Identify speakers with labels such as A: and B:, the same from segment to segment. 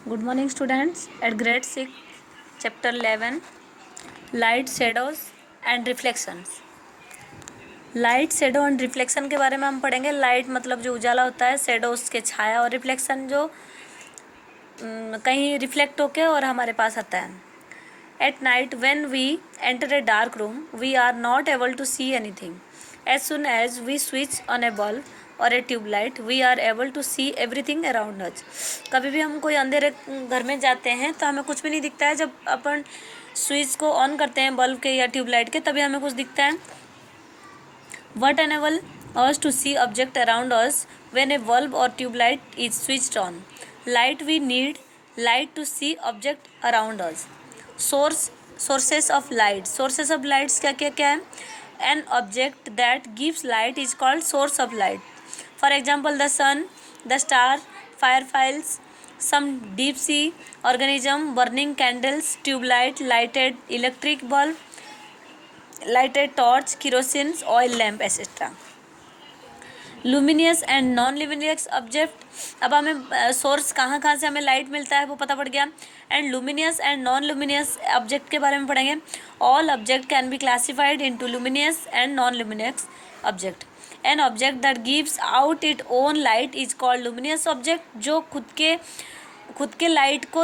A: Good morning students. At grade 6 chapter 11 light shadows and reflections. Light shadow and reflection के बारे में हम पढ़ेंगे. लाइट मतलब जो उजाला होता है, शेडो उसके छाया, और रिफ्लेक्शन जो कहीं रिफ्लेक्ट होके और हमारे पास आता है. At night when we enter a dark room we are not able to see anything. As soon as we switch on a bulb और a tube light we are able to see everything around us. कभी भी हम कोई अंधेरे घर में जाते हैं तो हमें कुछ भी नहीं दिखता है. जब अपन स्विच को ऑन करते हैं बल्ब के या ट्यूब लाइट के, तभी हमें कुछ दिखता है. What enable us to see object around us when a bulb और tube light is switched on. Light we need light to see object around us. Sources of light. Sources of lights क्या क्या क्या है? An object that gives light is called source of light. For example, the sun, the star, fireflies, some deep sea organism, burning candles, tube light, lighted electric bulb, lighted torch, kerosene, oil lamp, etc. Luminous and non luminous object. अब हमें source कहाँ कहाँ से हमें light मिलता है वो पता पड़ गया. And luminous and non luminous object के बारे में पढ़ेंगे. All object can be classified into luminous and non luminous object. An object that gives out it own light is called luminous object. जो खुद के लाइट को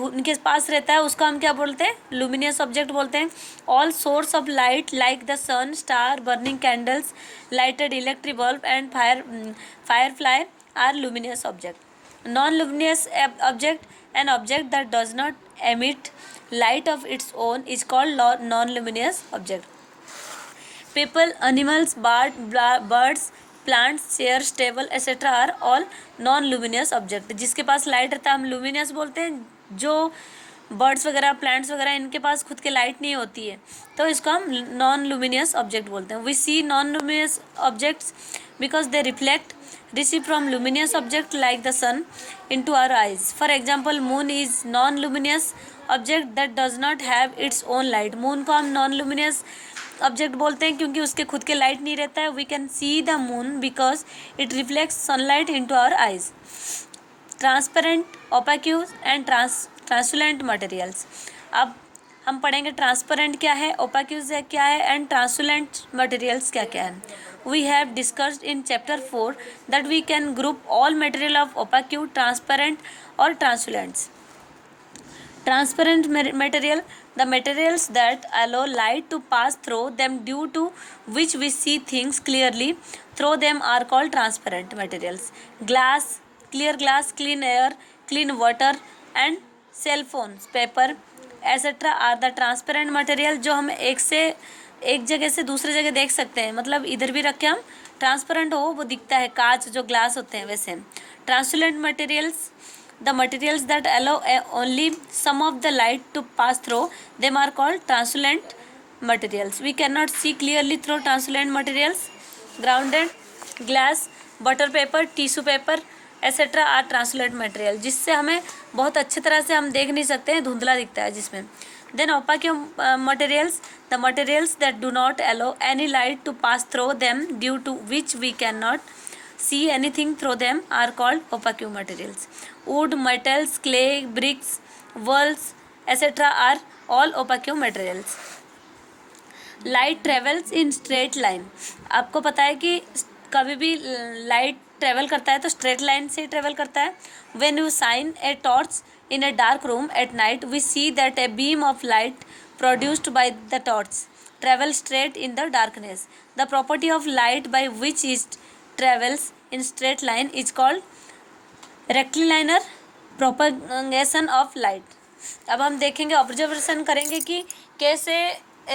A: उनके पास रहता है उसको हम क्या बोलते हैं? लुमिनियस ऑब्जेक्ट बोलते हैं. All source of light like the sun, star, burning candles, lighted electric bulb and firefly are luminous object. Non luminous object. An object that does not emit light of its own is called non luminous object. People, animals, birds, plants, chairs, table, etc. are all non-luminous object. जिसके पास light रहता है हम luminous बोलते हैं. जो birds वगैरह, plants वगैरह, इनके पास खुद के लाइट नहीं होती है तो इसको हम नॉन लुमिनियस ऑब्जेक्ट बोलते हैं. We see non luminous objects because they reflect receive from luminous object like the sun into our eyes. For example, moon is non-luminous object that does not have its own light. moon को हम non-luminous object बोलते हैं क्योंकि उसके खुद के light नहीं रहता है. We can see the moon because it reflects sunlight into our eyes. Transparent, opaque and translucent materials. अब हम पढ़ेंगे ट्रांसपेरेंट क्या है, ओपेक्यूज क्या है एंड ट्रांसलुसेंट मटेरियल्स क्या क्या है. We have discussed in chapter 4 that we can group all material of opaque, transparent और translucents. Transparent material, the materials that allow light to pass through them due to which we see things clearly through them are called transparent materials. Glass, clear glass, clean air, clean water and cell phones, paper etc. are the transparent material जो हम एक जगह से दूसरे जगह देख सकते हैं. मतलब इधर भी रख के हम ट्रांसपेरेंट हो वो दिखता है, कांच जो ग्लास होते हैं वैसे. Transparent materials, the materials that allow only some of the light to pass through them are called translucent materials. We cannot see clearly through translucent materials. Grounded glass, butter paper, tissue paper etc. are translucent material. जिससे हमें बहुत अच्छी तरह से हम देख नहीं सकते हैं, धुंधला दिखता है जिसमें. Then opaque materials, the materials that do not allow any light to pass through them due to which we cannot see anything through them are called opaque materials. Wood, metals, clay, bricks, walls etc. are all opaque materials. Light travels in straight line. आपको पता है कि कभी भी light travel करता है तो straight line से ट्रेवल करता है. When you shine a torch in a dark room at night we see that a beam of light produced by the torch travels straight in the darkness. The property of light by which it travels in straight line is called rectilinear propagation of light. अब हम देखेंगे, observation करेंगे कि कैसे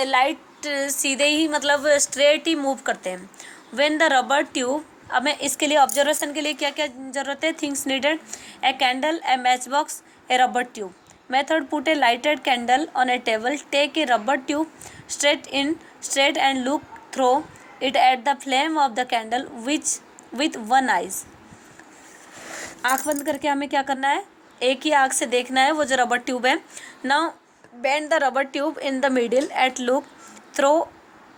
A: light सीधे ही मतलब straight ही move करते हैं. व्हेन द रबर ट्यूब, हमें इसके लिए ऑब्जर्वेशन के लिए क्या क्या ज़रूरत है? Things needed: a candle, a match box, a rubber tube. Method: put a lighted candle on a table, take a rubber tube straight and look through it at the flame of the candle with one eyes. आँख बंद करके हमें क्या करना है? एक ही आँख से देखना है वो जो रबर ट्यूब है. Now bend the rubber tube in the middle at look through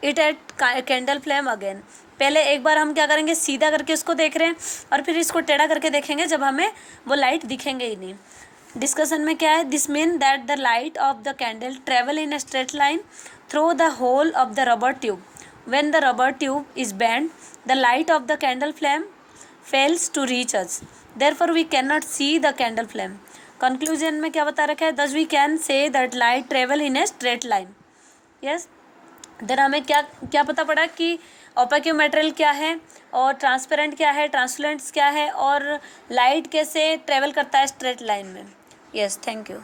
A: it at candle flame again. पहले एक बार हम क्या करेंगे, सीधा करके उसको देख रहे हैं और फिर इसको टेढ़ा करके देखेंगे जब हमें वो लाइट दिखेंगे ही नहीं। डिस्कशन में क्या है, this mean that the light of the candle travel in a straight line through the hole of the rubber tube. When the rubber tube is bend the light of the candle flame fails to reach us, therefore we can not see the candle flame. Conclusion में क्या बता रखा है, thus we can say that light travel in a straight line. Yes, then हमें क्या क्या पता पड़ा कि ओपेक मटेरियल क्या है और ट्रांसपेरेंट क्या है, ट्रांसलुसेंट क्या है और लाइट कैसे ट्रेवल करता है स्ट्रेट लाइन में। Yes, thank you.